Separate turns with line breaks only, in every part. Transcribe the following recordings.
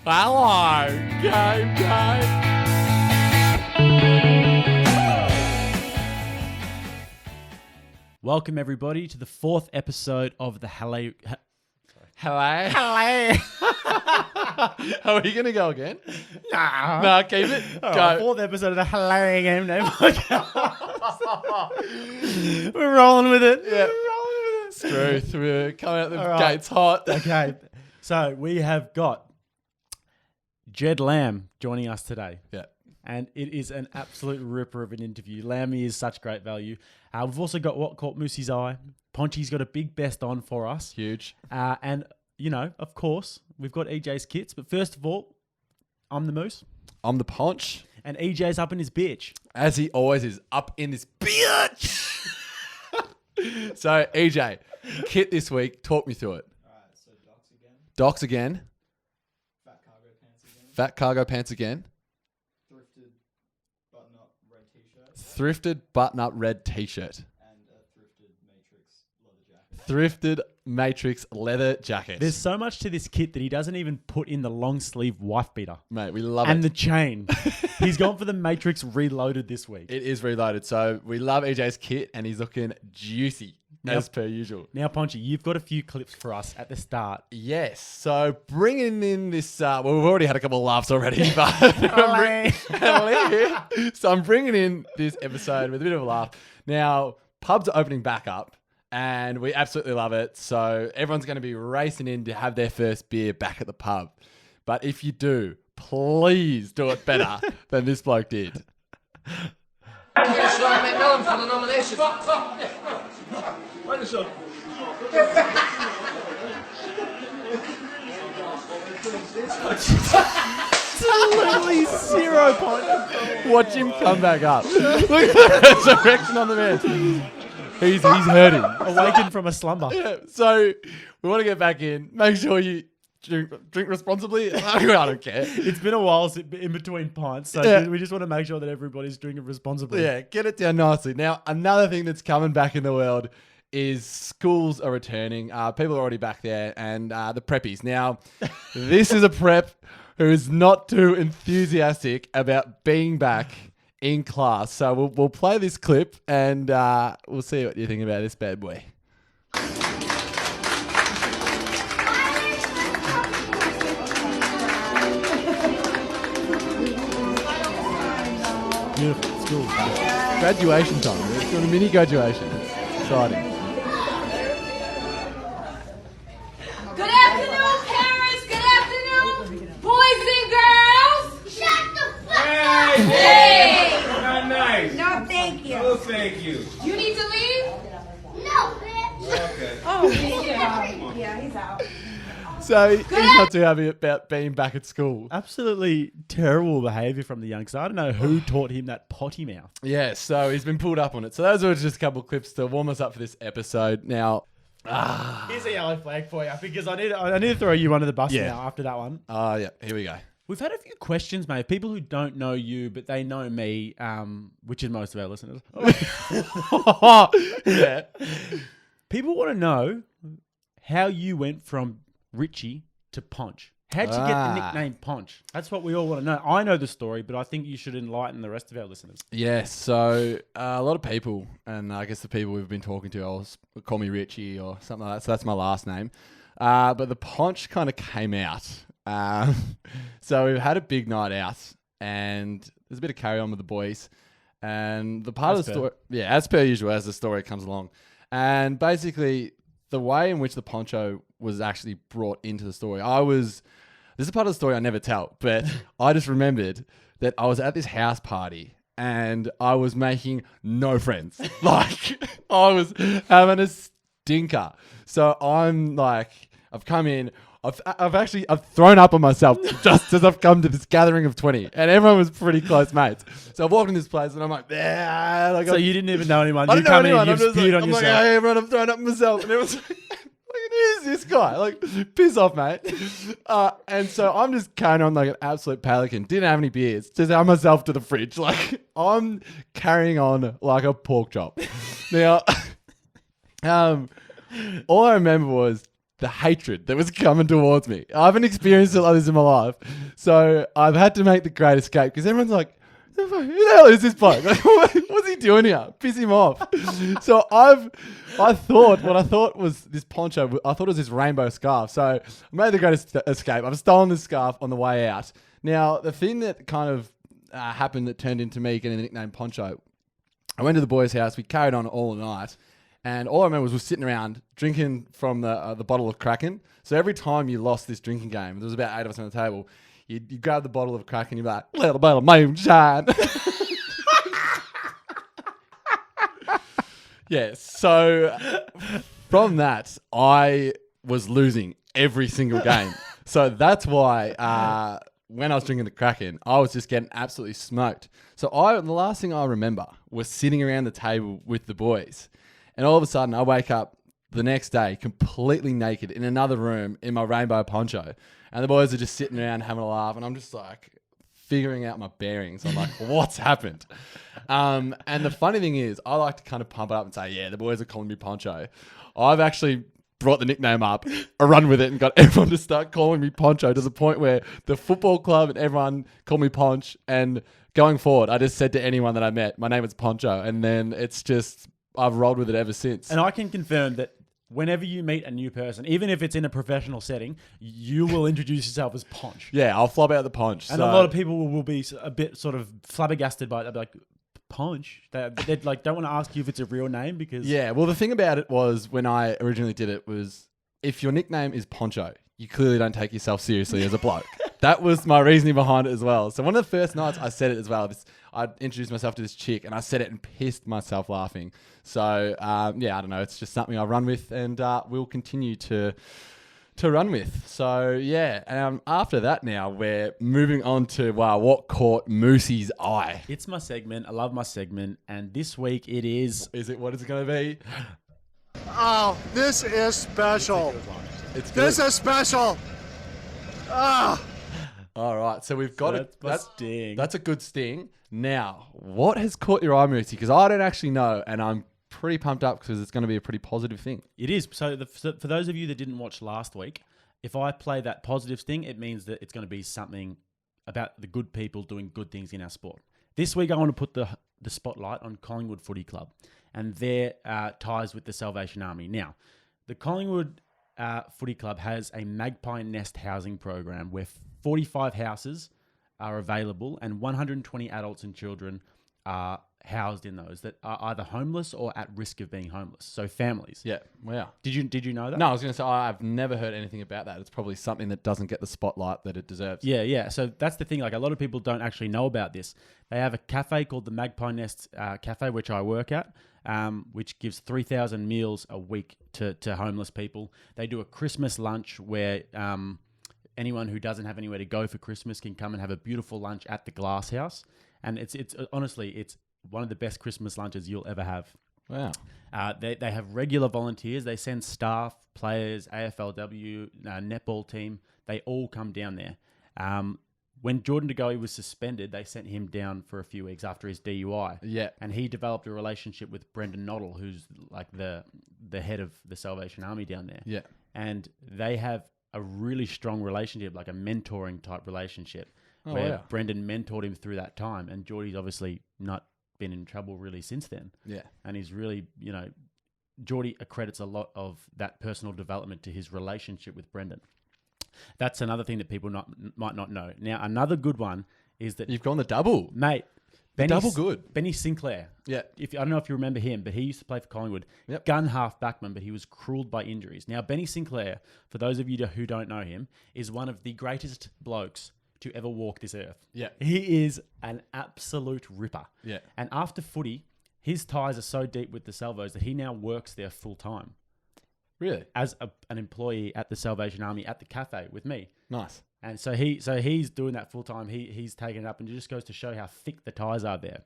Hello, game day.
Welcome everybody to the 4th episode of the Hello.
Hello.
Hello.
Are we going to go again?
Nah.
No, keep it.
All
Go.
right, 4th episode of the Hello Game Day podcast. We're rolling with it.
Yeah.
We're rolling with it.
Truth. We're coming out the
All right.
gates hot.
Okay, so we have got Jed Lamb joining us today.
Yeah.
And it is an absolute ripper of an interview. Lammy is such great value. We've also got what caught Moosey's eye. Poncho's got a big best on for us.
Huge.
And, you know, of course, we've got EJ's kits. But first of all, I'm the Moose.
I'm the Ponch.
And EJ's up in his bitch.
As he always is, up in this bitch. So, EJ, kit this week. Talk me through it.
Alright, so docs again.
Docs again.
Fat cargo pants again.
Fat cargo pants again.
Thrifted button-up red t-shirt.
Thrifted button-up red t-shirt.
And a thrifted Matrix leather jacket.
Thrifted Matrix leather jacket.
There's so much to this kit that he doesn't even put in the long sleeve wife beater.
Mate, we love
And
it.
the chain. He's gone for the Matrix Reloaded this week.
It is reloaded. So we love EJ's kit and he's looking juicy as per usual.
Now, Poncho, you've got a few clips for us at the start.
Yes. So bringing in this, well, we've already had a couple of laughs already, but so I'm bringing in this episode with a bit of a laugh. Now, pubs are opening back up and we absolutely love it. So everyone's going to be racing in to have their first beer back at the pub. But if you do, please do it better than this bloke did.
Literally 0 points.
Watch him come back up. Look at the resurrection on the man. He's hurting.
Awakened from a slumber.
Yeah, so we want to get back in. Make sure you drink responsibly. I don't care.
It's been a while in between pints, so
Yeah.
we just want to make sure that everybody's drinking responsibly.
Yeah, get it down nicely. Now, another thing that's coming back in the world is schools are returning. People are already back there, and the preppies. Now, this is a prep who is not too enthusiastic about being back in class. So we'll play this clip, and we'll see what you think about this bad boy.
Beautiful. School's back.
Graduation time. It's got a mini graduation. It's exciting.
Good afternoon, parents. Good afternoon, boys and girls. Shut the fuck up. Hey.
Not nice.
No, thank you.
Oh, thank you.
You need to leave?
No, bitch.
Okay.
Oh, yeah, he's out.
So he's not too happy about being back at school.
Absolutely terrible behaviour from the youngster. I don't know who taught him that potty mouth.
Yeah, so he's been pulled up on it. So those were just a couple of clips to warm us up for this episode. Now,
Here's a yellow flag for you because I need to throw you under the bus
Yeah.
now after that one.
yeah, here we go.
We've had a few questions, mate. People who don't know you, but they know me, which is most of our listeners.
Yeah.
People want to know how you went from Richie to Ponch. How'd you get the nickname Ponch? That's what we all want to know. I know the story, but I think you should enlighten the rest of our listeners.
Yeah, so a lot of people, and I guess the people we've been talking to, will call me Richie or something like that. So that's my last name. But the Ponch kind of came out. So we've had a big night out, and there's a bit of carry on with the boys. And the part of the story, yeah, as per usual, as the story comes along. And basically, the way in which the Poncho was actually brought into the story, this is a part of the story I never tell, but I just remembered that I was at this house party and I was making no friends. Like, I was having a stinker. So I'm like, I've come in, I've thrown up on myself just as I've come to this gathering of 20, and everyone was pretty close mates. So I walked in this place and I'm like, yeah. Like,
So you didn't even know anyone.
I
You
didn't know
come in,
anyone.
you've
I'm just
spewed
like,
on
I'm like,
yourself.
hey, everyone, I'm throwing up myself. And everyone's like, who's this guy? Like, piss off, mate. And so I'm just carrying on like an absolute pelican. Didn't have any beers. Just had myself to the fridge. Like, I'm carrying on like a pork chop. Now, all I remember was the hatred that was coming towards me. I haven't experienced it like this in my life. So I've had to make the great escape because everyone's like, who the hell is this bloke? Like, what's he doing here? Piss him off. So I thought was this poncho. I thought it was this rainbow scarf. So I made the great escape. I've stolen this scarf on the way out. Now, the thing that kind of happened that turned into me getting the nickname Poncho, I went to the boys' house. We carried on all night. And all I remember was we're sitting around drinking from the bottle of Kraken. So every time you lost this drinking game, there was about 8 of us on the table, you grab the bottle of Kraken, you'd be like, little bottle of moonshine. Yeah, so from that, I was losing every single game. So that's why when I was drinking the Kraken, I was just getting absolutely smoked. So the last thing I remember was sitting around the table with the boys. And all of a sudden, I wake up the next day completely naked in another room in my rainbow poncho. And the boys are just sitting around having a laugh. And I'm just like figuring out my bearings. I'm like, what's happened? And the funny thing is, I like to kind of pump it up and say, yeah, the boys are calling me Poncho. I've actually brought the nickname up, I run with it and got everyone to start calling me Poncho to the point where the football club and everyone called me Ponch. And going forward, I just said to anyone that I met, my name is Poncho. And then it's just, I've rolled with it ever since.
And I can confirm that whenever you meet a new person, even if it's in a professional setting, you will introduce yourself as Ponch.
Yeah, I'll flub out the Ponch.
And a lot of people will be a bit sort of flabbergasted by it. They'll be like, Ponch? They like don't want to ask you if it's a real name because...
Yeah, well, the thing about it was when I originally did it was if your nickname is Poncho, you clearly don't take yourself seriously as a bloke. That was my reasoning behind it as well. So one of the first nights I said it as well. I introduced myself to this chick and I said it and pissed myself laughing. So, yeah, I don't know. It's just something I run with and we'll continue to run with. So, yeah. After that now, we're moving on to what caught Moosey's eye.
It's my segment. I love my segment. And this week it is...
What is it going to be?
Oh, this is special.
It's good.
This is special. Ah.
All right. So we've got
that's sting.
That's a good sting. Now, what has caught your eye, Moosey? Because I don't actually know, and I'm pretty pumped up because it's going to be a pretty positive thing.
It is. So for those of you that didn't watch last week, if I play that positive sting, it means that it's going to be something about the good people doing good things in our sport. This week, I want to put the spotlight on Collingwood Footy Club and their ties with the Salvation Army. Now, the Collingwood Footy Club has a Magpie Nest housing program where 45 houses are available and 120 adults and children are housed in those that are either homeless or at risk of being homeless. So families.
Yeah. Wow.
Did you know that?
No, I was going to say I've never heard anything about that. It's probably something that doesn't get the spotlight that it deserves.
Yeah. So that's the thing. Like a lot of people don't actually know about this. They have a cafe called the Magpie Nest Cafe, which I work at, which gives 3,000 meals a week to homeless people. They do a Christmas lunch where anyone who doesn't have anywhere to go for Christmas can come and have a beautiful lunch at the Glass House. And it's honestly, it's one of the best Christmas lunches you'll ever have.
Wow.
They have regular volunteers. They send staff, players, AFLW, netball team. They all come down there. When Jordan De Goey was suspended, they sent him down for a few weeks after his DUI.
Yeah.
And he developed a relationship with Brendan Noddle, who's like the head of the Salvation Army down there.
Yeah.
And they have a really strong relationship, like a mentoring type relationship, where Brendan mentored him through that time. And Geordie's obviously not been in trouble really since then. Yeah. And he's really, Geordie accredits a lot of that personal development to his relationship with Brendan. That's another thing that people might not know. Now, another good one is that...
You've gone the double.
Mate.
Double good.
Benny Sinclair.
Yeah.
I don't know if you remember him, but he used to play for Collingwood. Yep. Gun half backman, but he was cruelled by injuries. Now, Benny Sinclair, for those of you who don't know him, is one of the greatest blokes to ever walk this earth. Yeah. He is an absolute ripper. Yeah. And after footy, his ties are so deep with the Salvos that he now works there full time.
Really?
As an employee at the Salvation Army at the cafe with me.
Nice.
And so he's doing that full time. He's taking it up, and it just goes to show how thick the ties are there.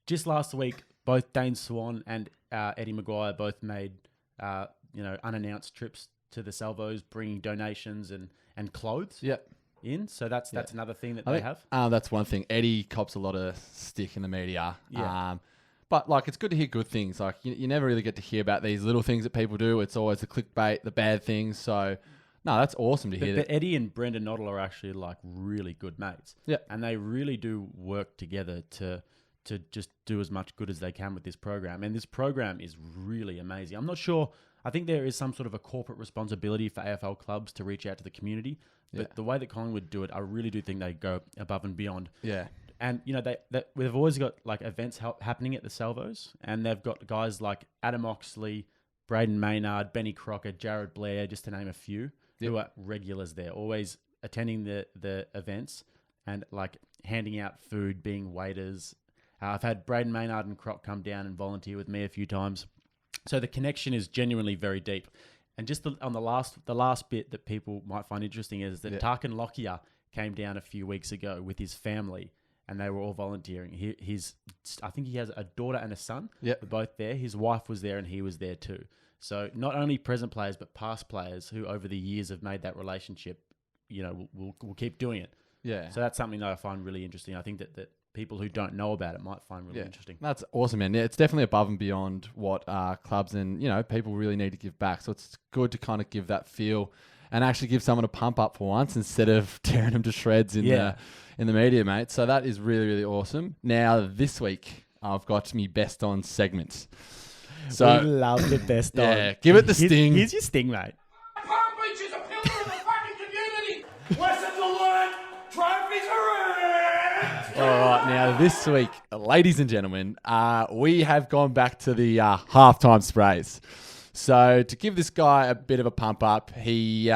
Just last week, both Dane Swan and Eddie Maguire both made unannounced trips to the Salvos, bringing donations and clothes. Yeah. In. So that's another thing that they have.
That's one thing. Eddie cops a lot of stick in the media. Yeah. But like, it's good to hear good things. Like, you never really get to hear about these little things that people do. It's always the clickbait, the bad things. So, no, that's awesome to hear.
But Eddie and Brendan Noddle are actually like really good mates.
Yeah.
And they really do work together to just do as much good as they can with this program. And this program is really amazing. I'm not sure. I think there is some sort of a corporate responsibility for AFL clubs to reach out to the community. But the way that Collingwood do it, I really do think they go above and beyond.
Yeah.
And, you know, they've always got like events happening at the Salvos. And they've got guys like Adam Oxley, Braden Maynard, Benny Crocker, Jared Blair, just to name a few, who are regulars there, always attending the events and like handing out food, being waiters. I've had Braden Maynard and Croc come down and volunteer with me a few times. So the connection is genuinely very deep. And just on the last bit that people might find interesting is that Tarkin Lockyer came down a few weeks ago with his family and they were all volunteering. I think he has a daughter and a son.
Yep.
They're both there. His wife was there and he was there too. So not only present players, but past players who over the years have made that relationship, you know, will keep doing it.
Yeah.
So that's something that I find really interesting. I think that people who don't know about it might find really interesting.
That's awesome, man. Yeah, it's definitely above and beyond what clubs and, you know, people really need to give back. So it's good to kind of give that feel and actually give someone a pump up for once instead of tearing them to shreds in the media, mate. So that is really, really awesome. Now, this week, I've got me best on segments. So
we love the best on.
Yeah, give it the sting.
Here's your sting, mate.
Palm Beach is a pillar of the fucking community. Lessons learned, trophies are earned.
All right, now this week, ladies and gentlemen, we have gone back to the halftime sprays. So to give this guy a bit of a pump up, his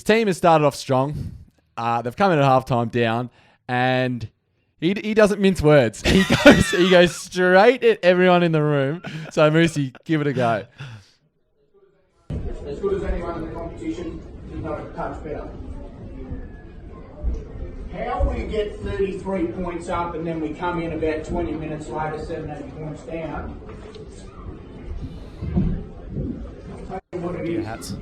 team has started off strong. They've come in at halftime down, and he doesn't mince words. He goes straight at everyone in the room. So Moosey, give it a go.
As good as anyone in the competition, he's not a touch better. How we get 33 points up and then we come in about 20 minutes later, 17 points down. I'll tell you what it is.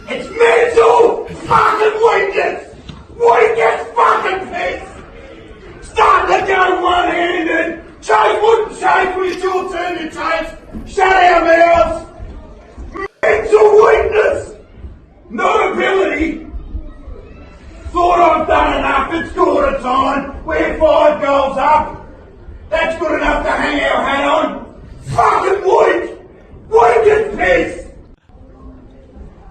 It's mental fucking weakness! Weakest fucking piece! Starting to go one-handed! Chase wouldn't chase when it's your turn to chase! Shut our mouths! Mental weakness! Not ability! Thought I've done enough, it's quarter time, we're 5 goals up. That's good enough to hang our hat on. Fucking weak! Weak as piss!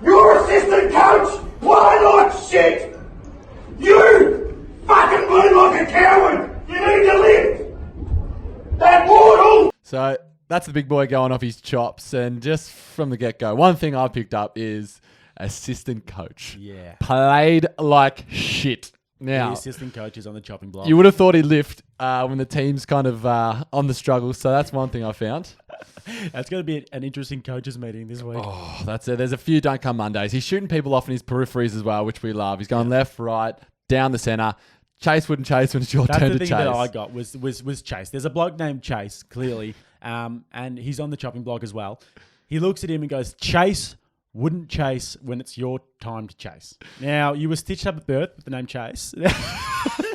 Your assistant coach played like shit! You fucking played like a coward! You need to lift! That mortal!
So that's the big boy going off his chops. And just from the get-go, one thing I picked up is assistant coach.
Yeah.
Played like shit. Now,
The assistant coach is on the chopping block.
you would have thought he'd lift when the team's kind of on the struggle. So that's one thing I found.
That's going to be an interesting coaches meeting this week.
Oh, that's it. There's a few don't come Mondays. He's shooting people off in his peripheries as well, which we love. He's going left, right, down the centre. Chase wouldn't chase when it's your
That's
turn
the
to
thing
chase.
that I got was Chase. There's a bloke named Chase, clearly, and he's on the chopping block as well. He looks at him and goes, Chase wouldn't chase when it's your time to chase. Now, you were stitched up at birth with the name Chase.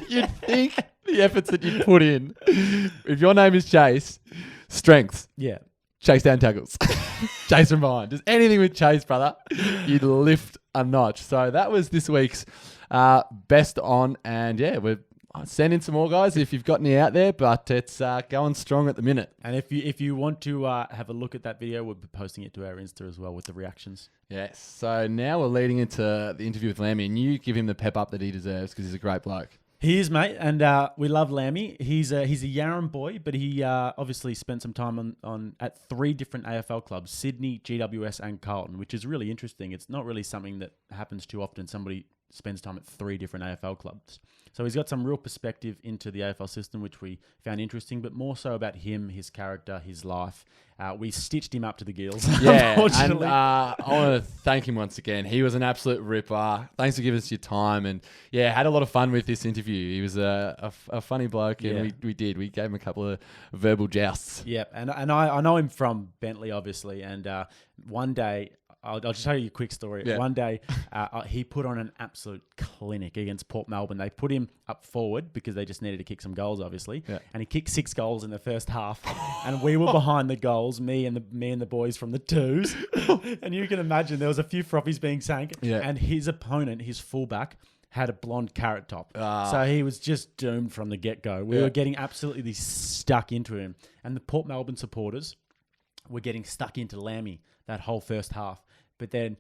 You'd think the efforts that you put in, if your name is Chase, strengths,
Yeah.
chase down tackles, chase from behind. Just anything with Chase, brother, you'd lift a notch. So that was this week's best on. And yeah, we're sending some more guys if you've got any out there, but it's going strong at the minute.
And if you want to have a look at that video, we'll be posting it to our Insta as well with the reactions.
Yes. So now we're leading into the interview with Lammy, and you give him the pep up that he deserves because he's a great bloke.
He is, mate, and we love Lammy. He's a Yarram boy, but he obviously spent some time at 3 different AFL clubs, Sydney, GWS and Carlton, which is really interesting. It's not really something that happens too often. Somebody spends time at 3 different AFL clubs. So he's got some real perspective into the AFL system, which we found interesting, but more so about him, his character, his life. We stitched him up to the gills,
Yeah, and
unfortunately.
I want to thank him once again. He was an absolute ripper. Thanks for giving us your time, and yeah, had a lot of fun with this interview. He was a funny bloke, and we gave him a couple of verbal jousts.
Yep, and I know him from Bentley, obviously, and one day I'll just tell you a quick story.
Yeah.
One day, he put on an absolute clinic against Port Melbourne. They put him up forward because they just needed to kick some goals, obviously.
Yeah.
And he kicked 6 goals in the first half. And we were behind the goals, me and the boys from the twos. And you can imagine there was a few frothies being sank.
Yeah.
And his opponent, his fullback, had a blonde carrot top.
Ah.
So he was just doomed from the get-go. We were getting absolutely stuck into him. And the Port Melbourne supporters were getting stuck into Lammy that whole first half. But then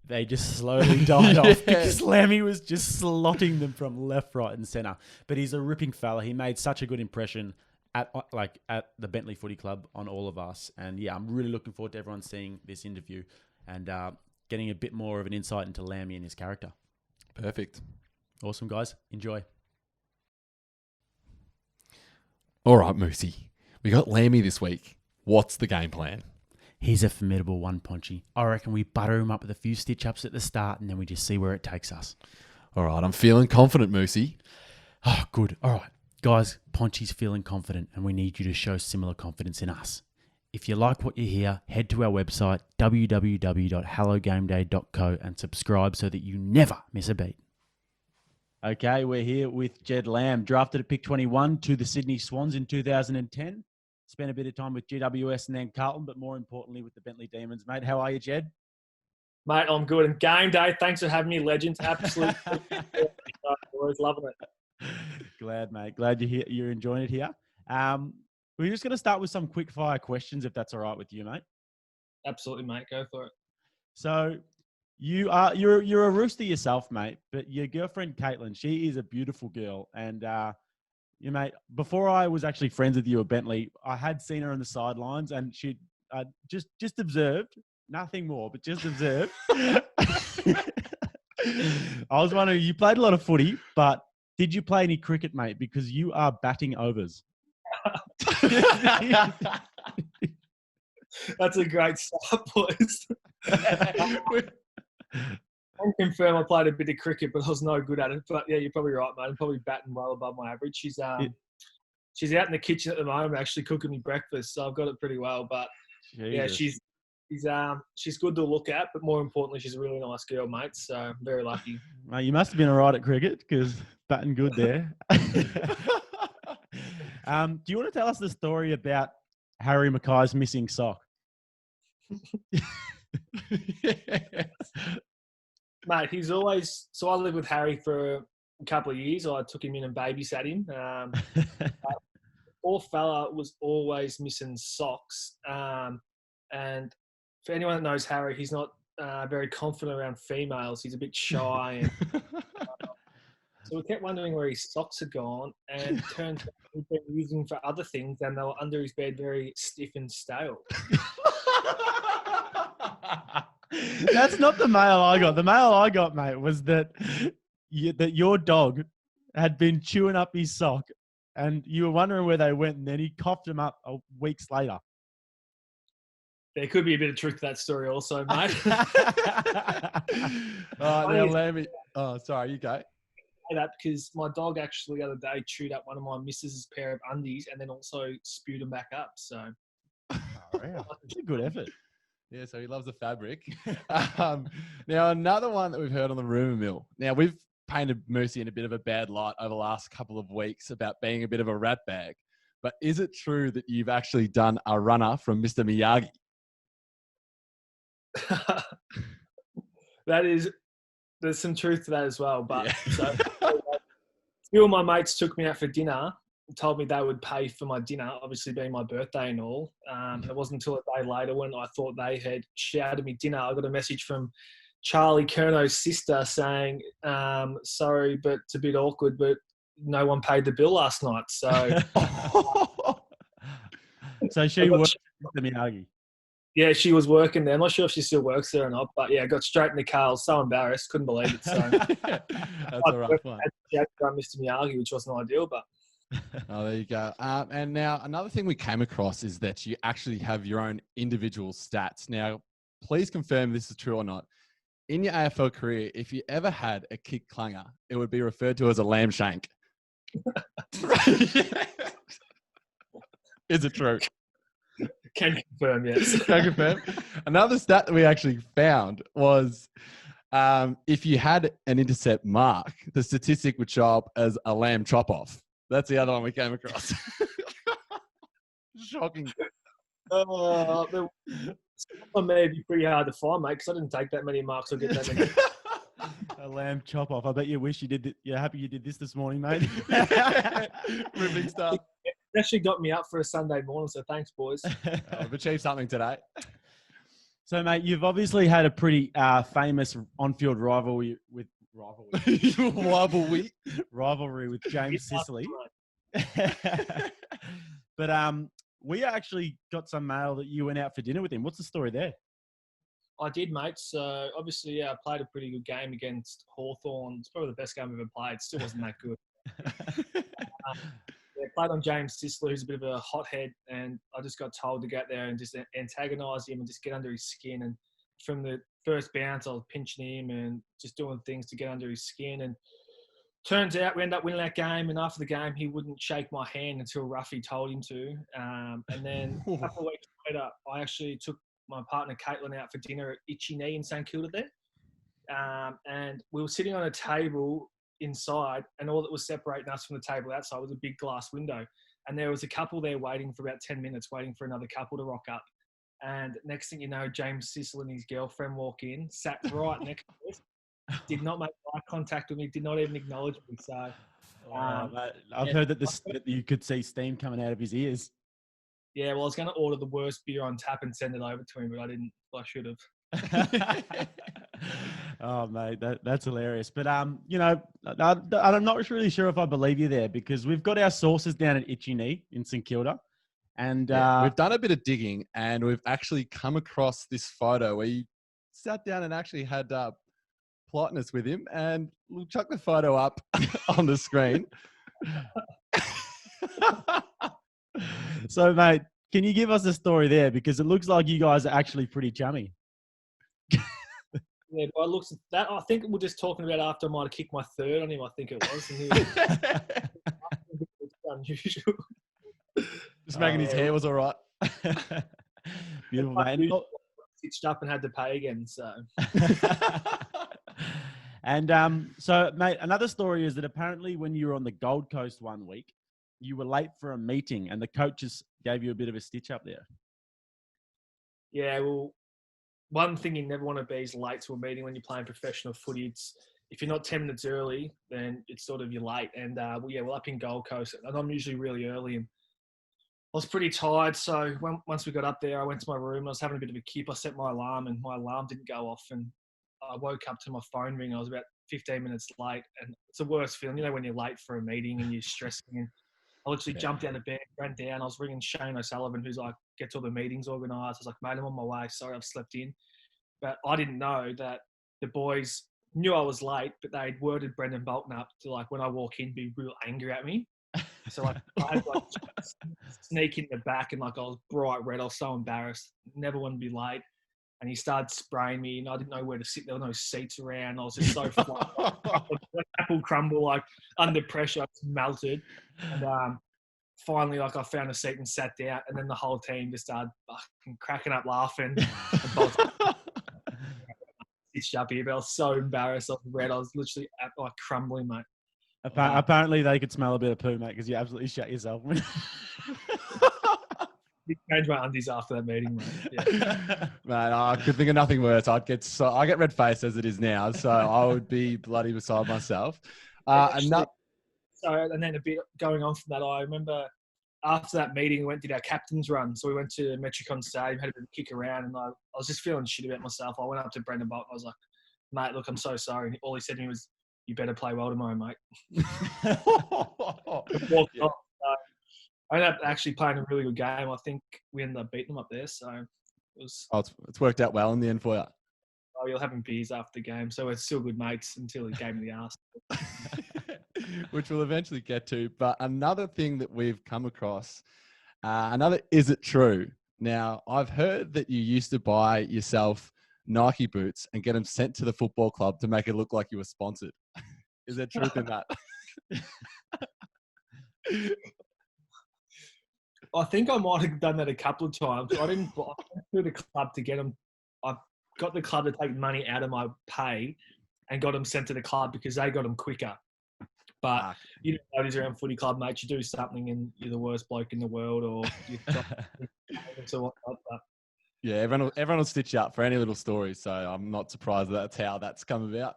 they just slowly died off because Lammy was just slotting them from left, right, and centre. But he's a ripping fella. He made such a good impression at the Bentley Footy Club on all of us. And yeah, I'm really looking forward to everyone seeing this interview and getting a bit more of an insight into Lammy and his character.
Perfect.
Awesome, guys. Enjoy.
All right, Moosey. We got Lammy this week. What's the game plan?
He's a formidable one, Ponchy. I reckon we butter him up with a few stitch-ups at the start and then we just see where it takes us.
All right, I'm feeling confident, Moosey.
Oh, good. All right. Guys, Ponchy's feeling confident and we need you to show similar confidence in us. If you like what you hear, head to our website, www.hellogameday.co and subscribe so that you never miss a beat. Okay, we're here with Jed Lamb, drafted at pick 21 to the Sydney Swans in 2010. Spent a bit of time with GWS and then Carlton, but more importantly with the Bentley Demons. Mate, how are you, Jed?
Mate, I'm good. And game day, thanks for having me, legends. Absolutely. Always loving it.
Glad, mate. Glad you're enjoying it here. We're just going to start with some quick fire questions, if that's all right with you, mate.
Absolutely, mate. Go for it.
So you're a rooster yourself, mate, but your girlfriend, Caitlin, she is a beautiful girl. And mate, before I was actually friends with you at Bentley, I had seen her on the sidelines and she just observed, nothing more, but just observed. I was wondering, you played a lot of footy, but did you play any cricket, mate? Because you are batting overs.
That's a great start, boys. I can confirm I played a bit of cricket, but I was no good at it. But yeah, you're probably right, mate. I'm probably batting well above my average. She's out in the kitchen at the moment, actually cooking me breakfast, so I've got it pretty well. But yeah, she's good to look at, but more importantly, she's a really nice girl, mate. So I'm very lucky.
Mate, you must have been all right at cricket because batting good there. Do you want to tell us the story about Harry Mackay's missing sock?
Mate, he's always... So I lived with Harry for a couple of years. I took him in and babysat him. Poor fella was always missing socks. And for anyone that knows Harry, he's not very confident around females. He's a bit shy. And, so we kept wondering where his socks had gone, and turns out he'd been using them for other things, and they were under his bed very stiff and stale.
That's not the mail I got. The mail I got, mate, was that your dog had been chewing up his sock and you were wondering where they went and then he coughed them up weeks later.
There could be a bit of truth to that story also, mate.
Now, Lammy. Oh, sorry, you go.
That because my dog actually the other day chewed up one of my missus's pair of undies and then also spewed them back up. So,
it's a good effort.
Yeah, so he loves the fabric. Now, another one that we've heard on the rumour mill. Now, we've painted Moosey in a bit of a bad light over the last couple of weeks about being a bit of a rat bag. But is it true that you've actually done a runner from Mr. Miyagi?
There's some truth to that as well. But
yeah.
So, a few of my mates took me out for dinner. Told me they would pay for my dinner, obviously being my birthday and all. It wasn't until a day later when I thought they had shouted me dinner. I got a message from Charlie Kerno's sister saying, sorry, but it's a bit awkward, but no one paid the bill last night. So,
so she worked with the Miyagi.
Yeah, she was working there. I'm not sure if she still works there or not, but yeah, got straight in the car. I was so embarrassed, couldn't believe it. So
that's a rough one.
Mr. Miyagi, which wasn't ideal, but.
Oh, there you go. And now another thing we came across is that you actually have your own individual stats. Now, please confirm this is true or not. In your AFL career, if you ever had a kick clanger, it would be referred to as a lamb shank. Is it true?
Can confirm, yes.
Can confirm. Another stat that we actually found was if you had an intercept mark, the statistic would show up as a lamb chop off. That's the other one we came across. Shocking.
It may be pretty hard to find, mate, because I didn't take that many marks or get that many.
A lamb chop off. I bet you wish you did. You're happy you did this morning, mate.
Riveting stuff.
It actually got me up for a Sunday morning, so thanks, boys.
We've achieved something today.
So, mate, you've obviously had a pretty famous on-field rivalry with James Sicily. But we actually got some mail that you went out for dinner with him. What's the story there?
I did, mate. So, obviously, I played a pretty good game against Hawthorn. It's probably the best game I've ever played. Still wasn't that good. Played on James Sicily, who's a bit of a hothead, and I just got told to go out there and just antagonise him and just get under his skin. And from the first bounce, I was pinching him and just doing things to get under his skin. And turns out we ended up winning that game. And after the game, he wouldn't shake my hand until Ruffy told him to. And then a couple of weeks later, I actually took my partner Caitlin out for dinner at Itchy Knee in St Kilda there. And we were sitting on a table inside, and all that was separating us from the table outside was a big glass window. And there was a couple there waiting for about 10 minutes, waiting for another couple to rock up. And next thing you know, James Sicily and his girlfriend walk in, sat right next to us, did not make eye contact with me, did not even acknowledge me. So,
I've heard that that you could see steam coming out of his ears.
Yeah, well, I was going to order the worst beer on tap and send it over to him, but I didn't. I should have.
Oh, mate, that's hilarious. But, you know, I'm not really sure if I believe you there, because we've got our sources down at Itchy Knee in St Kilda. And
we've done a bit of digging, and we've actually come across this photo where you sat down and actually had politeness with him. And we'll chuck the photo up on the screen.
So, mate, can you give us a story there? Because it looks like you guys are actually pretty chummy.
Yeah, by the looks of that, I think we're just talking about after I might have kicked my third on him, I think it was. And he was unusual.
Just making his hair was all right.
Beautiful, mate.
Stitched up and had to pay again, so.
And so, mate, another story is that apparently when you were on the Gold Coast one week, you were late for a meeting and the coaches gave you a bit of a stitch up there.
Yeah, well, one thing you never want to be is late to a meeting when you're playing professional footy. It's, if you're not 10 minutes early, then it's sort of you're late. And we're up in Gold Coast, and I'm usually really early. And I was pretty tired, so once we got up there, I went to my room. I was having a bit of a kip. I set my alarm, and my alarm didn't go off. And I woke up to my phone ring. I was about 15 minutes late, and it's the worst feeling, you know, when you're late for a meeting and you're stressing. And I literally jumped out of bed, ran down. I was ringing Shane O'Sullivan, who's like, gets all the meetings organised. I was like, mate, I'm on my way. Sorry, I've slept in. But I didn't know that the boys knew I was late, but they'd worded Brendan Bolton up to, like, when I walk in, be real angry at me. So, like, I had like sneak in the back, and like I was bright red. I was so embarrassed. Never wanted to be late. And he started spraying me, and I didn't know where to sit. There were no seats around. I was just so flat. Apple crumble, like under pressure, I just melted. And finally, like, I found a seat and sat down, and then the whole team just started fucking cracking up laughing. Stitched up here, but I was so embarrassed. I was red. I was literally like crumbling, mate.
Apparently, they could smell a bit of poo, mate, because you absolutely shut yourself.
You changed my undies after that meeting, mate. Yeah.
Man, I could think of nothing worse. I get red faced as it is now, so I would be bloody beside myself.
And then a bit going on from that, I remember after that meeting, we went and did our captain's run. So we went to Metricon Stadium, had a bit of a kick around, and I was just feeling shit about myself. I went up to Brendan Bolton. I was like, mate, look, I'm so sorry. And all he said to me was, you better play well tomorrow, mate. I ended up actually playing a really good game. I think we ended up beating them up there. So it was.
Oh, it's worked out well in the end for you.
Oh, you're having beers after the game. So we're still good mates until he gave me the arse.
Which we'll eventually get to. But another thing that we've come across, is it true? Now, I've heard that you used to buy yourself Nike boots and get them sent to the football club to make it look like you were sponsored. Is there truth in that?
I think I might have done that a couple of times. I went through the club to get them. I got the club to take money out of my pay and got them sent to the club because they got them quicker. But you don't notice around footy club, mate, you do something and you're the worst bloke in the world, or you're so whatnot. But
Yeah, everyone will stitch you up for any little story. So I'm not surprised that's how that's come about.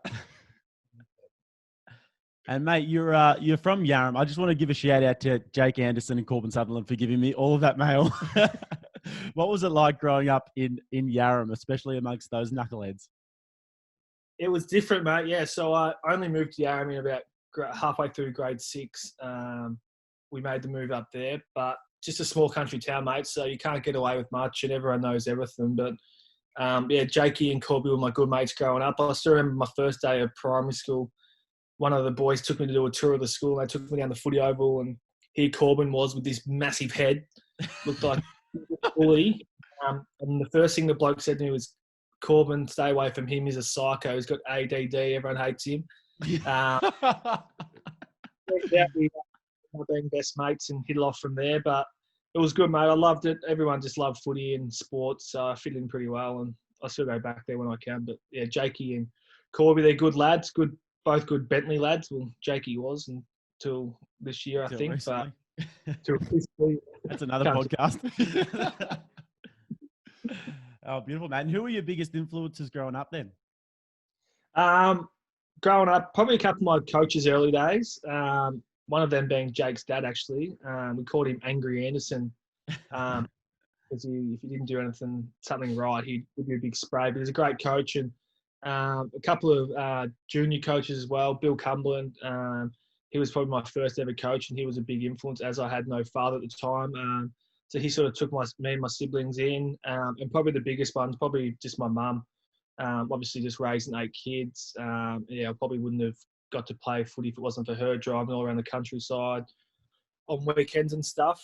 And mate, you're from Yarram. I just want to give a shout out to Jake Anderson and Corbin Sutherland for giving me all of that mail. What was it like growing up in Yarram, especially amongst those knuckleheads?
it was different, mate. Yeah, so I only moved to Yarram in about halfway through grade 6. We made the move up there, but just a small country town, mate, so you can't get away with much and everyone knows everything. But, yeah, Jakey and Corby were my good mates growing up. I still remember my first day of primary school. One of the boys took me to do a tour of the school, and they took me down the footy oval, and here Corbin was with this massive head, looked like a bully. And the first thing the bloke said to me was, Corbin, stay away from him. He's a psycho. He's got ADD. Everyone hates him. We being best mates and hit it off from there. But it was good, mate. I loved it. Everyone just loved footy and sports, so I fit in pretty well, and I still go back there when I can. But yeah, Jakey and Corby, they're good lads. Both good Bentley lads. Well, Jakey was until this year, I think.
Recently.
But
That's another podcast. Oh, beautiful, man. Who were your biggest influences growing up then?
Growing up, probably a couple of my coaches early days. One of them being Jake's dad, actually. We called him Angry Anderson because if you didn't do something right, he'd give you a big spray. But he's a great coach, and a couple of junior coaches as well. Bill Cumberland, he was probably my first ever coach, and he was a big influence as I had no father at the time. So he sort of took me and my siblings in, and probably the biggest one's probably just my mum. Obviously, just raising 8 kids. Yeah, I probably wouldn't have got to play footy if it wasn't for her driving all around the countryside on weekends and stuff.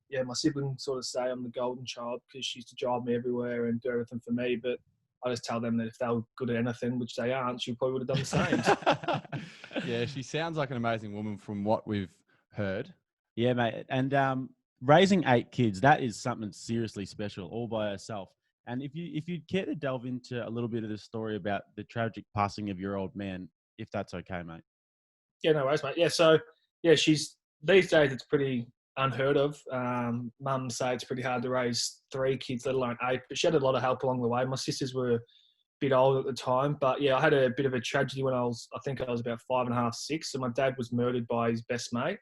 Yeah, my siblings sort of say I'm the golden child because she used to drive me everywhere and do everything for me. But I just tell them that if they were good at anything, which they aren't, she probably would have done the same.
Yeah, she sounds like an amazing woman from what we've heard.
Yeah, mate. And raising 8 kids, that is something seriously special all by herself. And if you'd care to delve into a little bit of the story about the tragic passing of your old man, if that's okay, mate.
Yeah, no worries, mate. Yeah, so, yeah, these days it's pretty unheard of. Mum say it's pretty hard to raise 3 kids, let alone 8, but she had a lot of help along the way. My sisters were a bit old at the time, but yeah, I had a bit of a tragedy when I think I was about 5.5, 6, and my dad was murdered by his best mate.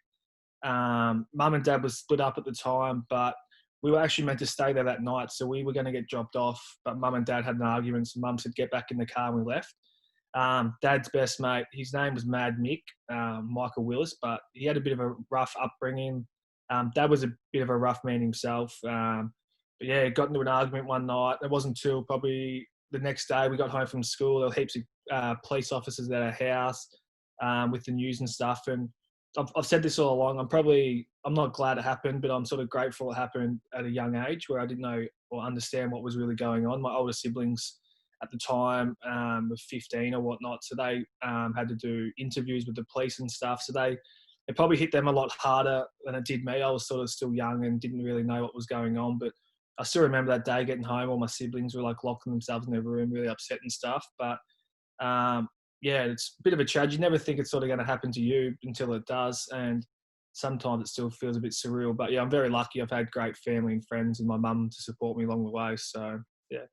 Mum and dad was split up at the time, but we were actually meant to stay there that night, so we were going to get dropped off, but mum and dad had an argument, so mum said, get back in the car, and we left. Dad's best mate, his name was Mad Mick, Michael Willis, but he had a bit of a rough upbringing. Dad was a bit of a rough man himself. But yeah, got into an argument one night. It wasn't until probably the next day we got home from school. There were heaps of police officers at our house with the news and stuff. And I've said this all along. I'm not glad it happened, but I'm sort of grateful it happened at a young age where I didn't know or understand what was really going on. My older siblings at the time were 15 or whatnot, so they had to do interviews with the police and stuff. So it probably hit them a lot harder than it did me. I was sort of still young and didn't really know what was going on, but I still remember that day getting home. All my siblings were like locking themselves in their room, really upset and stuff. But yeah, it's a bit of a tragedy. You never think it's sort of going to happen to you until it does. And sometimes it still feels a bit surreal. But yeah, I'm very lucky. I've had great family and friends and my mum to support me along the way. So yeah.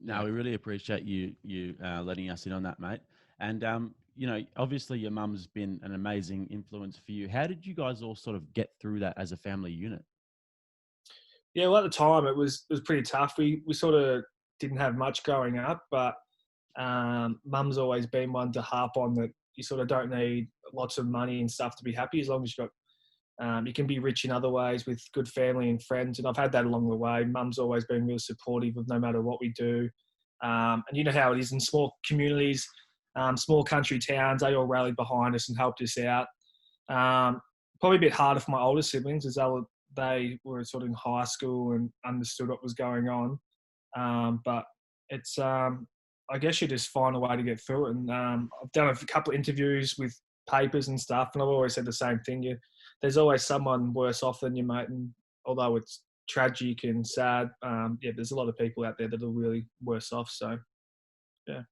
No, we really appreciate you letting us in on that, mate. And, you know, obviously your mum's been an amazing influence for you. How did you guys all sort of get through that as a family unit?
Yeah, well, at the time it was pretty tough. We sort of didn't have much growing up, but mum's always been one to harp on that you sort of don't need lots of money and stuff to be happy as long as you've got, you can be rich in other ways with good family and friends. And I've had that along the way. Mum's always been real supportive of no matter what we do. And you know how it is in small communities, small country towns, they all rallied behind us and helped us out. Probably a bit harder for my older siblings as they were sort of in high school and understood what was going on. But it's, I guess you just find a way to get through it. And I've done a couple of interviews with papers and stuff, and I've always said the same thing. There's always someone worse off than you, mate. And although it's tragic and sad, there's a lot of people out there that are really worse off. So, yeah.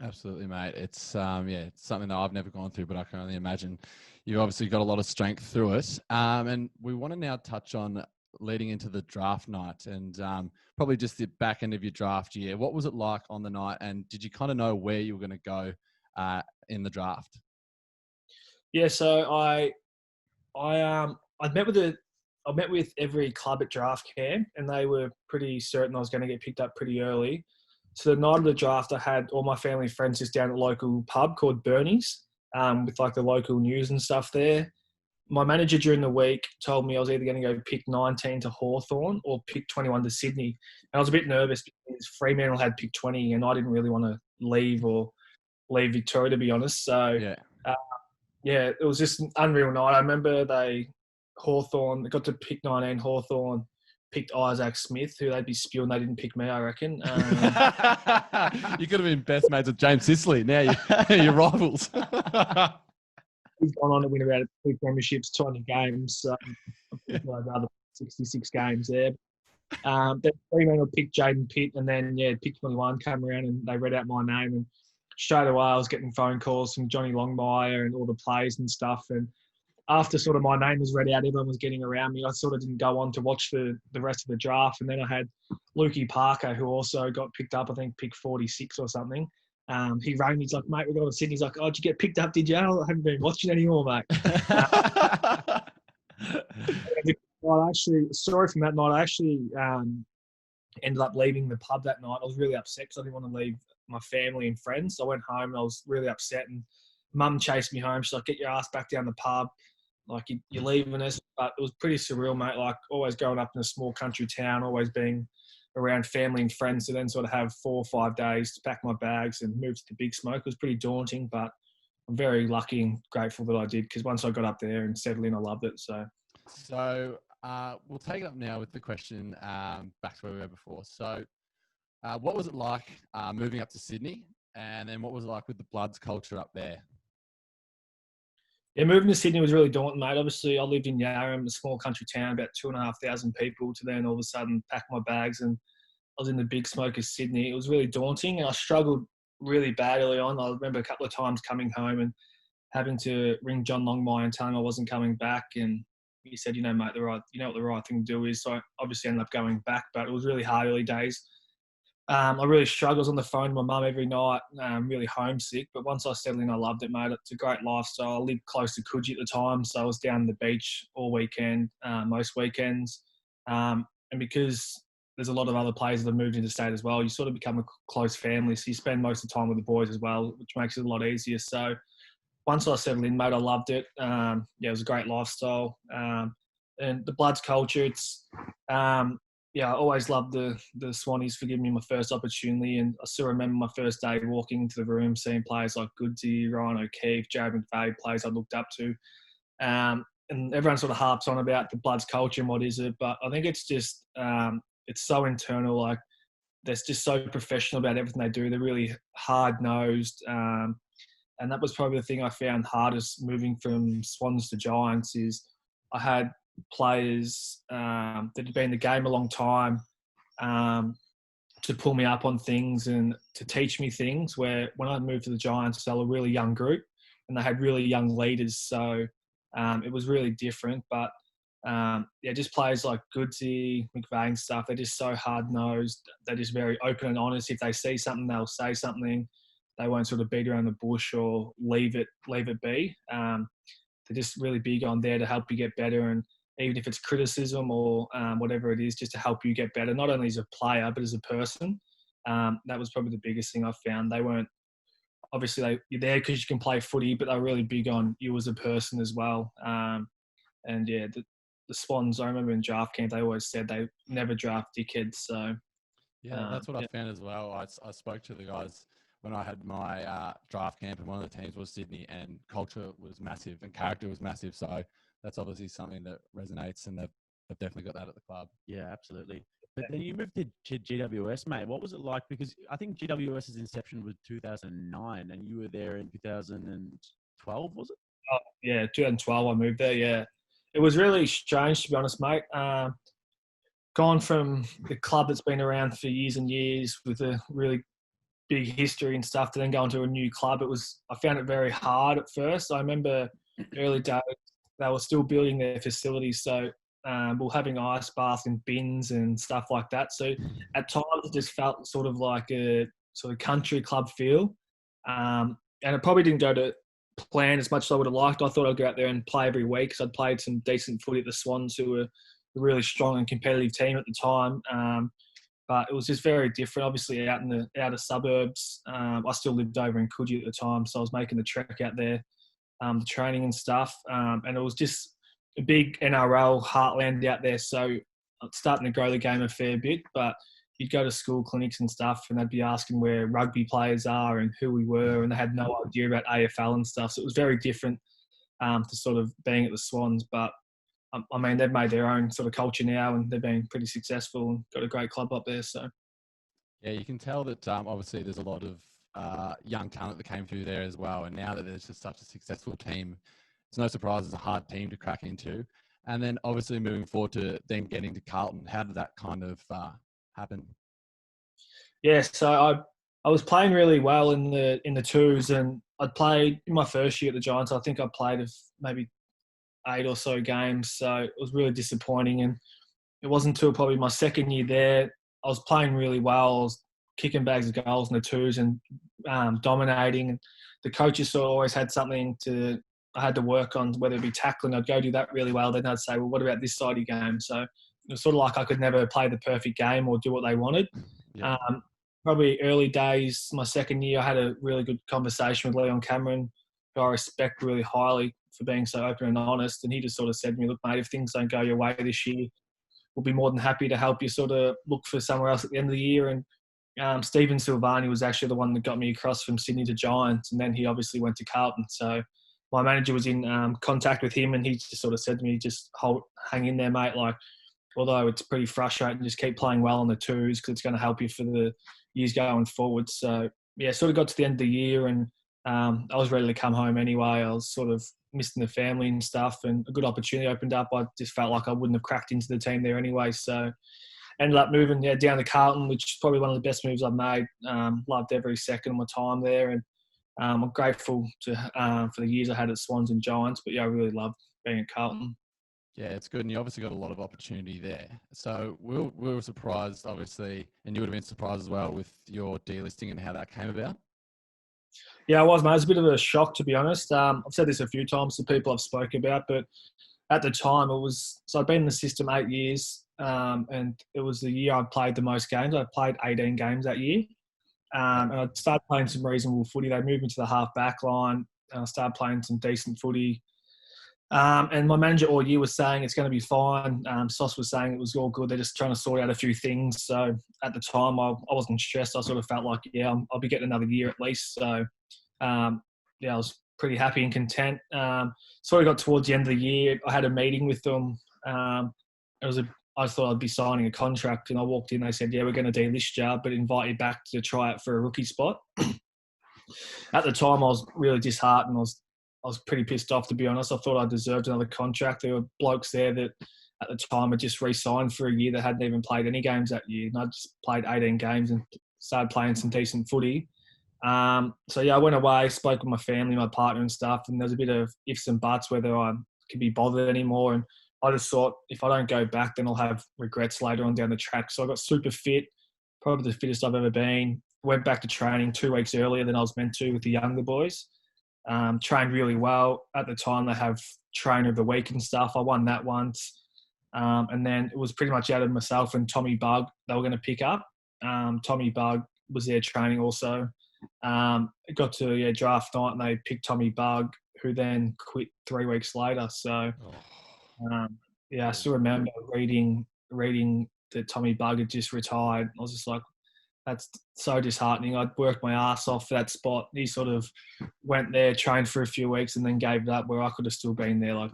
Absolutely, mate. It's it's something that I've never gone through, but I can only imagine you've obviously got a lot of strength through it. And we want to now touch on leading into the draft night and probably just the back end of your draft year. What was it like on the night, and did you kind of know where you were going to go in the draft?
Yeah, so I met with every club at draft camp, and they were pretty certain I was going to get picked up pretty early. So the night of the draft, I had all my family and friends just down at a local pub called Bernie's, with like the local news and stuff there. My manager during the week told me I was either going to go pick 19 to Hawthorn or pick 21 to Sydney. And I was a bit nervous because Fremantle had picked 20, and I didn't really want to leave Victoria, to be honest. So it was just an unreal night. I remember they got to pick 19. Hawthorn picked Isaac Smith, who they'd be spewing they didn't pick me, I reckon.
You could have been best mates with James Sicily. Now you're rivals.
He's gone on to win about 2 premierships, 200 games. So I'd rather 66 games there. Then Fremantle picked Jaden Pitt, and then pick 21 came around and they read out my name, and straight away I was getting phone calls from Johnny Longmire and all the players and stuff. And after sort of my name was read out, everyone was getting around me. I sort of didn't go on to watch the rest of the draft. And then I had Lukey Parker, who also got picked up, I think pick 46 or something. He rang me, he's like, mate, we're going to Sydney. He's like, oh, did you get picked up, did you? I haven't been watching anymore, mate. Sorry from that night. I actually ended up leaving the pub that night. I was really upset because I didn't want to leave my family and friends. So I went home and I was really upset, and Mum chased me home. She's like, get your ass back down the pub. Like, you're leaving us. But it was pretty surreal, mate. Like, always growing up in a small country town, always being around family and friends, to then sort of have 4 or 5 days to pack my bags and move to the Big Smoke was pretty daunting, but I'm very lucky and grateful that I did, because once I got up there and settled in, I loved it. So
we'll take it up now with the question back to where we were before. So what was it like moving up to Sydney, and then what was it like with the Bloods culture up there?
Yeah, moving to Sydney was really daunting, mate. Obviously, I lived in Yarram, a small country town, about 2,500 people, to then all of a sudden pack my bags and I was in the Big Smoke of Sydney. It was really daunting, and I struggled really bad early on. I remember a couple of times coming home and having to ring John Longmire and tell him I wasn't coming back, and he said, mate, what the right thing to do is. So I obviously ended up going back, but it was really hard early days. I really struggled. I was on the phone with my mum every night, really homesick. But once I settled in, I loved it, mate. It's a great lifestyle. I lived close to Coogee at the time, so I was down the beach all weekend, most weekends. And because there's a lot of other players that have moved into state as well, you sort of become a close family. So you spend most of the time with the boys as well, which makes it a lot easier. So once I settled in, mate, I loved it. It was a great lifestyle. And the Bloods culture, it's... I always loved the Swannies for giving me my first opportunity, and I still remember my first day walking into the room, seeing players like Goodsey, Ryan O'Keefe, Jared McVeigh, players I looked up to. And everyone sort of harps on about the Bloods culture and what is it, but I think it's just, it's so internal. Like, they're just so professional about everything they do. They're really hard-nosed. And that was probably the thing I found hardest moving from Swans to Giants is I had players that had been in the game a long time to pull me up on things and to teach me things, where when I moved to the Giants, they were a really young group and they had really young leaders. So it was really different. But just players like Goodsey, McVeigh and stuff, they're just so hard-nosed. They're just very open and honest. If they see something, they'll say something. They won't sort of beat around the bush or leave it be. They're just really big on there to help you get better, and even if it's criticism or whatever it is, just to help you get better, not only as a player, but as a person. That was probably the biggest thing I found. They weren't, obviously, you're there because you can play footy, but they're really big on you as a person as well. The Swans, I remember in draft camp, they always said they never draft dickheads. So
that's what I found as well. I spoke to the guys when I had my draft camp, and one of the teams was Sydney, and culture was massive and character was massive. So that's obviously something that resonates, and they've definitely got that at the club.
Yeah, absolutely. But then you moved to GWS, mate. What was it like? Because I think GWS's inception was 2009, and you were there in 2012, was it?
Oh, yeah, 2012 I moved there, yeah. it was really strange, to be honest, mate. Gone from the club that's been around for years and years with a really big history and stuff to then go into a new club. I found it very hard at first. I remember early days, they were still building their facilities. So we were having ice baths and bins and stuff like that. So at times it just felt sort of like a sort of country club feel. And it probably didn't go to plan as much as I would have liked. I thought I'd go out there and play every week because I'd played some decent footy at the Swans, who were a really strong and competitive team at the time. But it was just very different. Obviously, out in the outer suburbs, I still lived over in Coogee at the time, so I was making the trek out there, the training and stuff. And it was just a big NRL heartland out there, so it's starting to grow the game a fair bit. But you'd go to school clinics and stuff, and they'd be asking where rugby players are and who we were, and they had no idea about AFL and stuff. So it was very different to sort of being at the Swans. But I mean, they've made their own sort of culture now, and they've been pretty successful and got a great club up there. So,
Yeah, you can tell that obviously there's a lot of young talent that came through there as well. And now that there's just such a successful team, it's no surprise it's a hard team to crack into. And then obviously moving forward to then getting to Carlton, how did that kind of happen?
yeah, so I was playing really well in the twos, and I'd played in my first year at the Giants. I think I played maybe 8 or so games, so it was really disappointing. And it wasn't until probably my second year there, I was playing really well. I was kicking bags of goals in the twos and dominating. And the coaches sort of always had something I had to work on, whether it be tackling. I'd go do that really well. Then I'd say, well, what about this side of your game? So it was sort of like I could never play the perfect game or do what they wanted.
Yeah.
Probably early days, my second year, I had a really good conversation with Leon Cameron, who I respect really highly for being so open and honest. And he just sort of said to me, look, mate, if things don't go your way this year, we'll be more than happy to help you sort of look for somewhere else at the end of the year. And Stephen Silvani was actually the one that got me across from Sydney to Giants. And then he obviously went to Carlton. So my manager was in contact with him, and he just sort of said to me, just hang in there, mate. Like, although it's pretty frustrating, just keep playing well on the twos because it's going to help you for the years going forward. So, yeah, sort of got to the end of the year, and I was ready to come home anyway. I was sort of missing the family and stuff, and a good opportunity opened up. I just felt like I wouldn't have cracked into the team there anyway. So ended up moving down to Carlton, which is probably one of the best moves I've made. Loved every second of my time there, and I'm grateful for the years I had at Swans and Giants. But, yeah, I really loved being at Carlton.
Yeah, it's good. And you obviously got a lot of opportunity there. So we were surprised, obviously, and you would have been surprised as well with your delisting and how that came about.
Yeah, I was, mate. It was a bit of a shock, to be honest. I've said this a few times to people I've spoke about, but at the time I'd been in the system 8 years, and it was the year I played the most games. I played 18 games that year. And I started playing some reasonable footy. They moved me to the half-back line, and I started playing some decent footy. And my manager all year was saying it's going to be fine. Sauce was saying it was all good. They're just trying to sort out a few things. So at the time, I wasn't stressed. I sort of felt like, yeah, I'll be getting another year at least. So, yeah, I was pretty happy and content. Sort of got towards the end of the year. I had a meeting with them. I thought I'd be signing a contract, and I walked in. They said, yeah, we're going to delist you, but invite you back to try it for a rookie spot. At the time, I was really disheartened. I was pretty pissed off, to be honest. I thought I deserved another contract. There were blokes there that at the time had just re-signed for a year that hadn't even played any games that year. And I just played 18 games and started playing some decent footy. So, yeah, I went away, spoke with my family, my partner and stuff, and there was a bit of ifs and buts whether I could be bothered anymore. And I just thought if I don't go back, then I'll have regrets later on down the track. So I got super fit, probably the fittest I've ever been. Went back to training 2 weeks earlier than I was meant to with the younger boys. Trained really well. At the time, they have trainer of the week and stuff. I won that once. And then it was pretty much out of myself and Tommy Bug they were going to pick up. Tommy Bug was there training also. It got to draft night, and they picked Tommy Bug, who then quit 3 weeks later. So, I still remember reading that Tommy Bug had just retired. I was just like, that's so disheartening. I'd worked my ass off for that spot. He sort of went there, trained for a few weeks, and then gave it up, where I could have still been there. Like,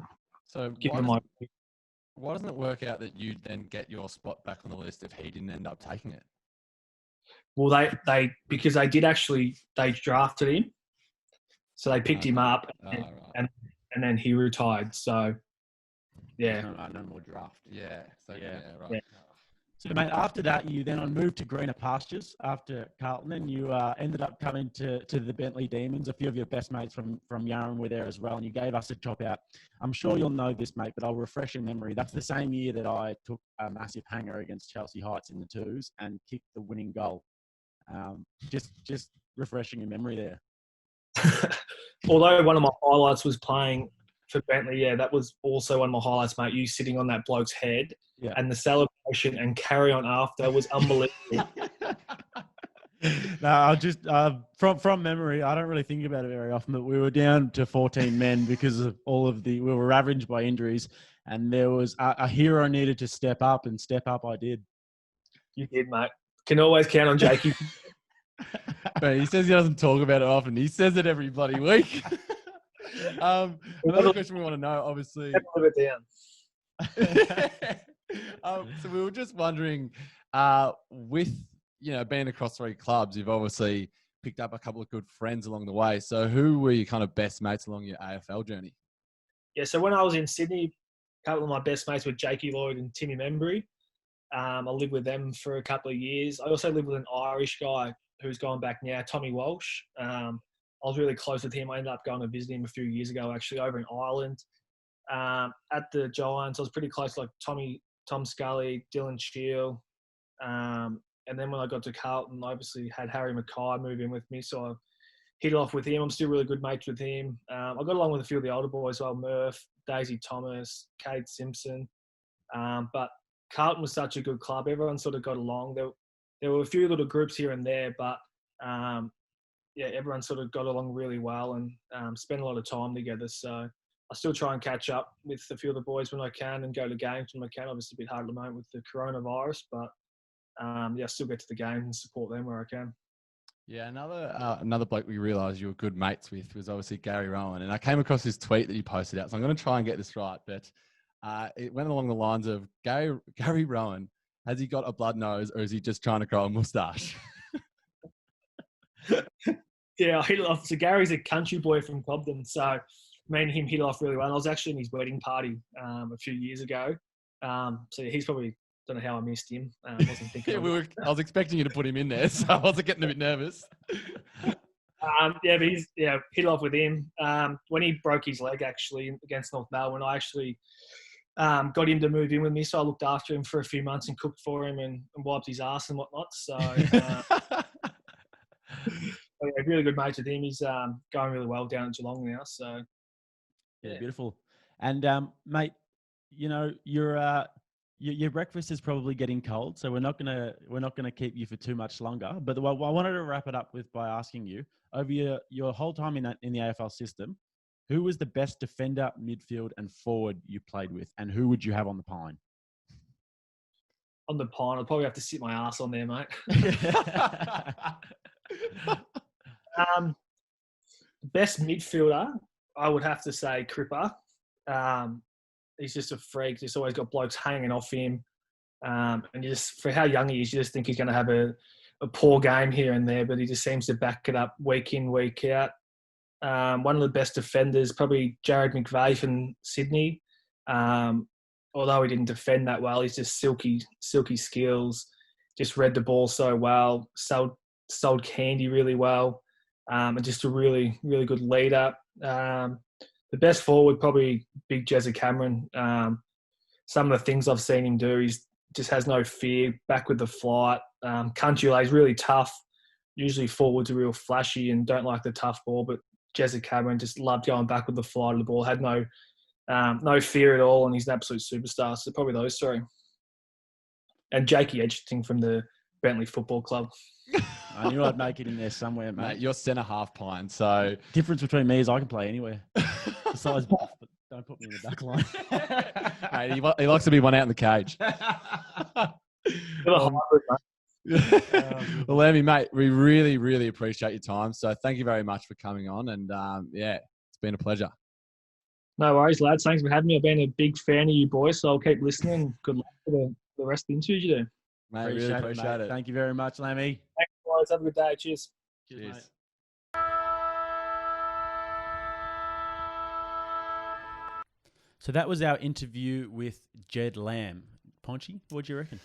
so why doesn't it work out that you then get your spot back on the list if he didn't end up taking it?
Well, they because they drafted him, so they picked him up, and then he retired. So Yeah.
No more draft.
Yeah. So,
Yeah.
right.
Yeah.
So, mate, after that, you then moved to greener pastures after Carlton, and you ended up coming to the Bentley Demons. A few of your best mates from Yarra were there as well, and you gave us a chop out. I'm sure you'll know this, mate, but I'll refresh your memory. That's the same year that I took a massive hanger against Chelsea Heights in the twos and kicked the winning goal. Just refreshing your memory there.
Although one of my highlights was playing for Bentley, yeah, that was also one of my highlights, mate. You sitting on that bloke's head and the celebration and carry on after was unbelievable.
No, I just from memory, I don't really think about it very often, but we were down to 14 men because of we were ravaged by injuries, and there was a hero needed to step up, and step up I did.
You did, mate. Can always count on Jakey.
But he says he doesn't talk about it often. He says it every bloody week. Another question we want to know, obviously.
Live it down.
So we were just wondering, with being across 3 clubs, you've obviously picked up a couple of good friends along the way. So who were your kind of best mates along your AFL journey?
Yeah, so when I was in Sydney, a couple of my best mates were Jakey Lloyd and Timmy Membry. I lived with them for a couple of years. I also lived with an Irish guy who's gone back now, Tommy Walsh. I was really close with him. I ended up going to visit him a few years ago, actually, over in Ireland. At the Giants, I was pretty close, like Tom Scully, Dylan Shield. And then when I got to Carlton, I obviously had Harry Mackay move in with me, so I hit it off with him. I'm still really good mates with him. I got along with a few of the older boys as well, Murph, Daisy Thomas, Cade Simpson. But Carlton was such a good club. Everyone sort of got along. There were a few little groups here and there, but everyone sort of got along really well and spent a lot of time together. So I still try and catch up with a few of the boys when I can and go to games when I can. Obviously a bit hard at the moment with the coronavirus, but I still get to the game and support them where I can.
Yeah, another bloke we realised you were good mates with was obviously Gary Rowan. And I came across his tweet that he posted out, so I'm going to try and get this right. But it went along the lines of, Gary Rowan, has he got a blood nose or is he just trying to grow a moustache?
Yeah, I hit it off. So Gary's a country boy from Cobden, so me and him hit it off really well. I was actually in his wedding party a few years ago. So he's probably... Don't know how I missed him. I wasn't thinking.
I was expecting you to put him in there, so I wasn't getting a bit nervous.
But he's hit off with him. When he broke his leg actually against North Melbourne, I actually got him to move in with me, so I looked after him for a few months and cooked for him and wiped his ass and whatnot. So really good mates with him. He's going really well down at Geelong now. So
yeah, beautiful. And mate, your breakfast is probably getting cold, so we're not gonna keep you for too much longer. But I wanted to wrap it up by asking you, over your whole time in the AFL system, who was the best defender, midfield, and forward you played with, and who would you have on the pine?
On the pine, I'd probably have to sit my ass on there, mate. Best midfielder, I would have to say Cripper. He's just a freak. Just always got blokes hanging off him. And for how young he is, you just think he's going to have a poor game here and there, but he just seems to back it up week in, week out. One of the best defenders, probably Jared McVeigh from Sydney. Although he didn't defend that well, he's just silky skills. Just read the ball so well, sold candy really well, and just a really, really good leader. The best forward, probably Big Jezza Cameron. Some of the things I've seen him do, he just has no fear, back with the flight. Country lays really tough. Usually forwards are real flashy and don't like the tough ball, but Jezza Cameron just loved going back with the flight of the ball, had no fear at all, and he's an absolute superstar. So probably those three. And Jakey Edgerton from the Bentley Football Club.
I knew I'd make it in there somewhere, mate.
You're centre half pine, so...
Difference between me is I can play anywhere. Besides buff, but don't put me in the back line.
Mate, he likes to be one out in the cage. Well, Lammy, mate, we really, really appreciate your time. So thank you very much for coming on. And it's been a pleasure.
No worries, lads. Thanks for having me. I've been a big fan of you boys, so I'll keep listening. Good luck for the rest of the interviews you do.
Mate, really appreciate it.
Thank you very much, Lammy.
Thanks, guys. Have a good day. Cheers.
Cheers.
Mate. So that was our interview with Jed Lamb. Ponchy, what do you reckon?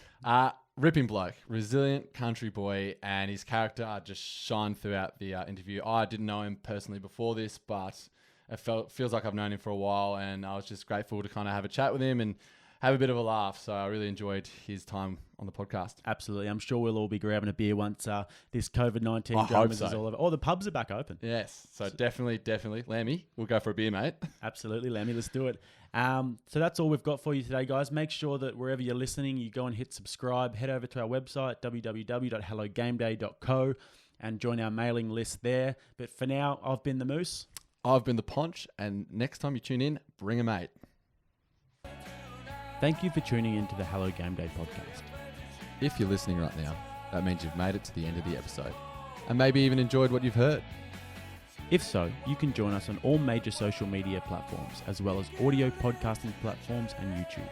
Ripping bloke, resilient country boy, and his character just shined throughout the interview. I didn't know him personally before this, but it feels like I've known him for a while, and I was just grateful to kind of have a chat with him and have a bit of a laugh. So I really enjoyed his time on the podcast.
Absolutely. I'm sure we'll all be grabbing a beer once this COVID-19
I
dramas
hope
is
so.
all over. Oh, the pubs are back open.
Yes. So definitely, Lammy, we'll go for a beer, mate.
Absolutely, Lammy. Let's do it. So that's all we've got for you today, guys. Make sure that wherever you're listening, you go and hit subscribe. Head over to our website, www.hellogameday.co, and join our mailing list there. But for now, I've been the Moose.
I've been the Ponch, and next time you tune in, bring a mate.
Thank you for tuning in to the Hello Game Day podcast.
If you're listening right now, that means you've made it to the end of the episode, and maybe even enjoyed what you've heard.
If so, you can join us on all major social media platforms, as well as audio podcasting platforms and YouTube.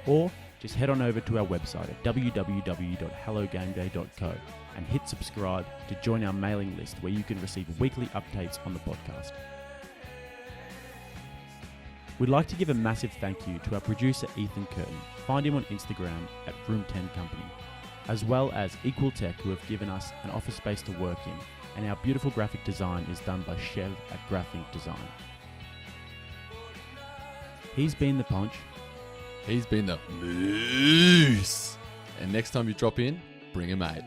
Or just head on over to our website at www.hellogameday.co and hit subscribe to join our mailing list, where you can receive weekly updates on the podcast. We'd like to give a massive thank you to our producer Ethan Curtin. Find him on Instagram at Room 10 Company, as well as Equal Tech, who have given us an office space to work in, and our beautiful graphic design is done by Chev at Graphic Design. He's been the Ponch.
He's been the Moose. And next time you drop in, bring a mate.